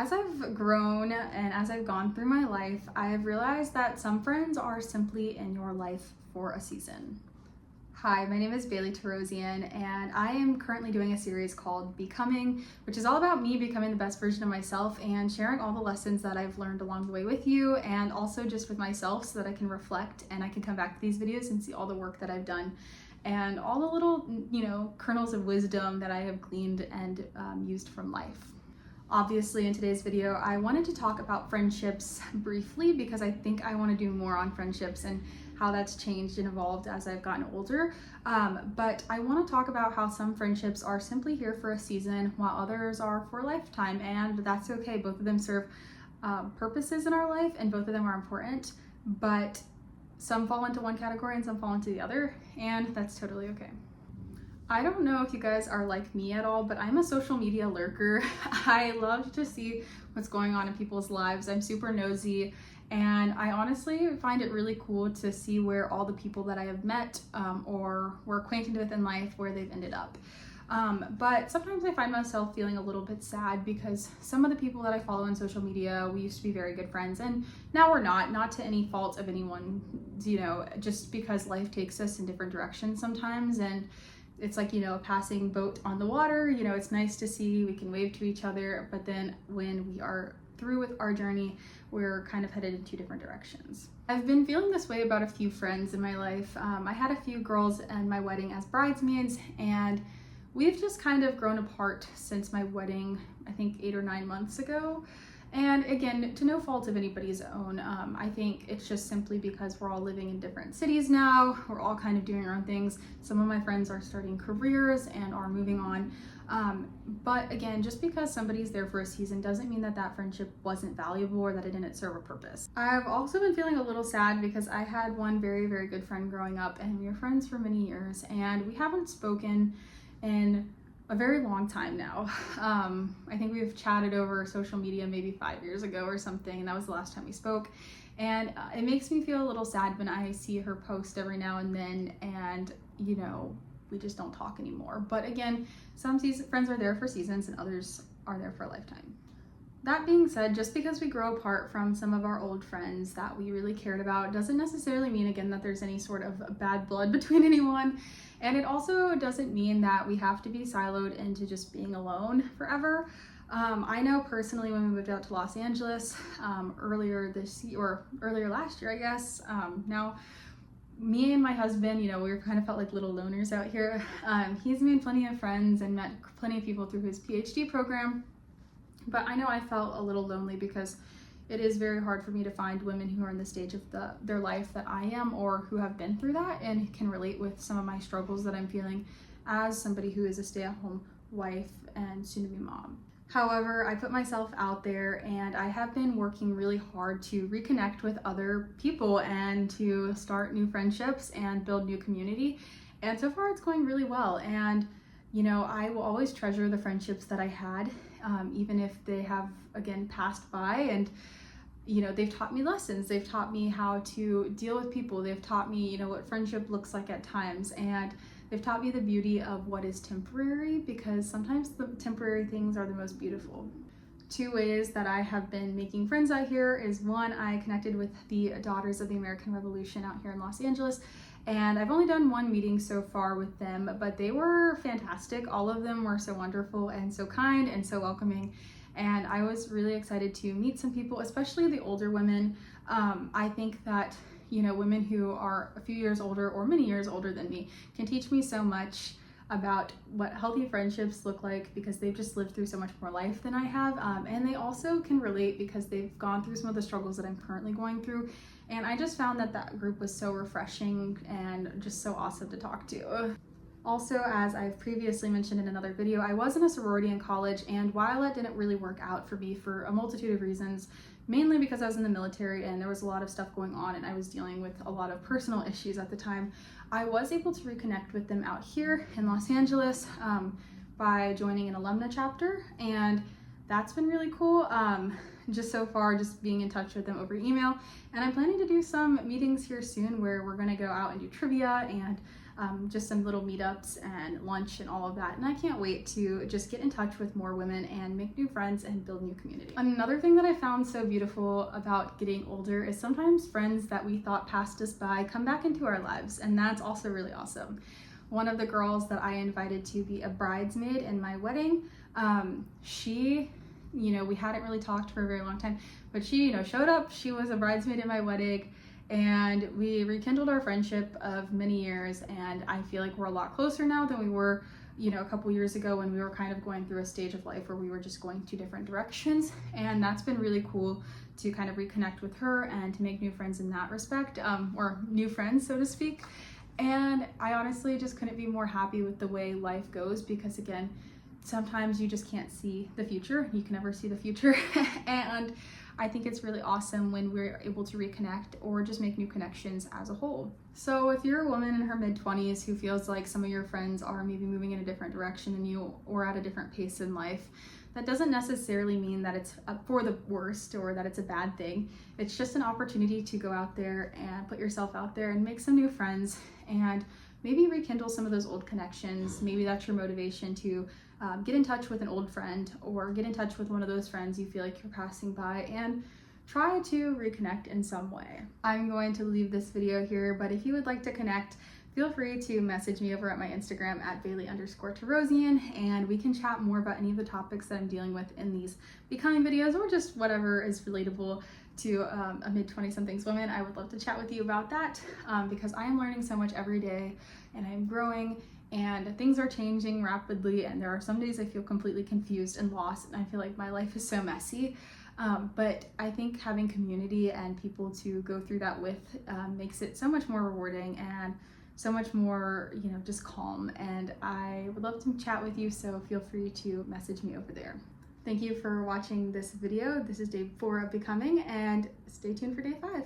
As I've grown and as I've gone through my life, I have realized that some friends are simply in your life for a season. Hi, my name is Bailey Tarosian, and I am currently doing a series called Becoming, which is all about me becoming the best version of myself and sharing all the lessons that I've learned along the way with you, and also just with myself so that I can reflect and I can come back to these videos and see all the work that I've done and all the little, kernels of wisdom that I have gleaned and used from life. Obviously, in today's video, I wanted to talk about friendships briefly because I think I want to do more on friendships and how that's changed and evolved as I've gotten older. But I want to talk about how some friendships are simply here for a season while others are for a lifetime, and that's okay. Both of them serve purposes in our life and both of them are important, but some fall into one category and some fall into the other, and that's totally okay. I don't know if you guys are like me at all, but I'm a social media lurker. I love to see what's going on in people's lives. I'm super nosy, and I honestly find it really cool to see where all the people that I have met or were acquainted with in life, where they've ended up. But sometimes I find myself feeling a little bit sad because some of the people that I follow on social media, we used to be very good friends, and now we're not to any fault of anyone, just because life takes us in different directions sometimes, and it's like, a passing boat on the water. It's nice to see, we can wave to each other, but then when we are through with our journey, we're kind of headed in two different directions. I've been feeling this way about a few friends in my life. I had a few girls in my wedding as bridesmaids, and we've just kind of grown apart since my wedding, I think 8 or 9 months ago. And again, to no fault of anybody's own, I think it's just simply because we're all living in different cities now. We're all kind of doing our own things. Some of my friends are starting careers and are moving on. But again, just because somebody's there for a season doesn't mean that that friendship wasn't valuable or that it didn't serve a purpose. I've also been feeling a little sad because I had one very, very good friend growing up, and we were friends for many years, and we haven't spoken in a very long time now. I think we've chatted over social media maybe 5 years ago or something, and that was the last time we spoke. And it makes me feel a little sad when I see her post every now and then, and we just don't talk anymore. But again, some friends are there for seasons and others are there for a lifetime. That being said, just because we grow apart from some of our old friends that we really cared about doesn't necessarily mean, again, that there's any sort of bad blood between anyone. And it also doesn't mean that we have to be siloed into just being alone forever. I know personally when we moved out to Los Angeles earlier this year, or earlier last year, I guess, now me and my husband, we were kind of felt like little loners out here. He's made plenty of friends and met plenty of people through his PhD program. But I know I felt a little lonely because it is very hard for me to find women who are in the stage of their life that I am, or who have been through that and can relate with some of my struggles that I'm feeling as somebody who is a stay-at-home wife and soon-to-be mom. However, I put myself out there, and I have been working really hard to reconnect with other people and to start new friendships and build new community. And so far it's going really well. And I will always treasure the friendships that I had, even if they have, again, passed by. And they've taught me lessons. They've taught me how to deal with people. They've taught me, what friendship looks like at times. And they've taught me the beauty of what is temporary, because sometimes the temporary things are the most beautiful. 2 ways that I have been making friends out here is, one, I connected with the Daughters of the American Revolution out here in Los Angeles. And I've only done 1 meeting so far with them, but they were fantastic. All of them were so wonderful and so kind and so welcoming. And I was really excited to meet some people, especially the older women. I think that, women who are a few years older or many years older than me can teach me so much about what healthy friendships look like, because they've just lived through so much more life than I have. And they also can relate because they've gone through some of the struggles that I'm currently going through. And I just found that group was so refreshing and just so awesome to talk to. Also, as I've previously mentioned in another video, I was in a sorority in college, and while it didn't really work out for me for a multitude of reasons, mainly because I was in the military and there was a lot of stuff going on and I was dealing with a lot of personal issues at the time, I was able to reconnect with them out here in Los Angeles by joining an alumna chapter, and that's been really cool. Just so far, just being in touch with them over email, and I'm planning to do some meetings here soon where we're going to go out and do trivia, and just some little meetups and lunch and all of that. And I can't wait to just get in touch with more women and make new friends and build new community. Another thing that I found so beautiful about getting older is sometimes friends that we thought passed us by come back into our lives, and that's also really awesome. One of the girls that I invited to be a bridesmaid in my wedding, she, we hadn't really talked for a very long time, but she, showed up. She was a bridesmaid in my wedding, and we rekindled our friendship of many years. And I feel like we're a lot closer now than we were, a couple years ago when we were kind of going through a stage of life where we were just going two different directions. And that's been really cool to kind of reconnect with her and to make new friends in that respect, or new friends, so to speak. And I honestly just couldn't be more happy with the way life goes, because again, sometimes you just can't see the future. You can never see the future. And I think it's really awesome when we're able to reconnect or just make new connections as a whole. So if you're a woman in her mid-20s who feels like some of your friends are maybe moving in a different direction than you or at a different pace in life, that doesn't necessarily mean that it's for the worst or that it's a bad thing. It's just an opportunity to go out there and put yourself out there and make some new friends and maybe rekindle some of those old connections. Maybe that's your motivation to get in touch with an old friend or get in touch with one of those friends you feel like you're passing by and try to reconnect in some way. I'm going to leave this video here, but if you would like to connect, feel free to message me over at my Instagram at Bailey_Tarosian, and we can chat more about any of the topics that I'm dealing with in these becoming videos, or just whatever is relatable to a mid-20-somethings woman. I would love to chat with you about that because I am learning so much every day and I'm growing and things are changing rapidly, and there are some days I feel completely confused and lost and I feel like my life is so messy. But I think having community and people to go through that with makes it so much more rewarding and so much more, just calm. And I would love to chat with you, so feel free to message me over there. Thank you for watching this video. This is day 4 of becoming, and stay tuned for day 5.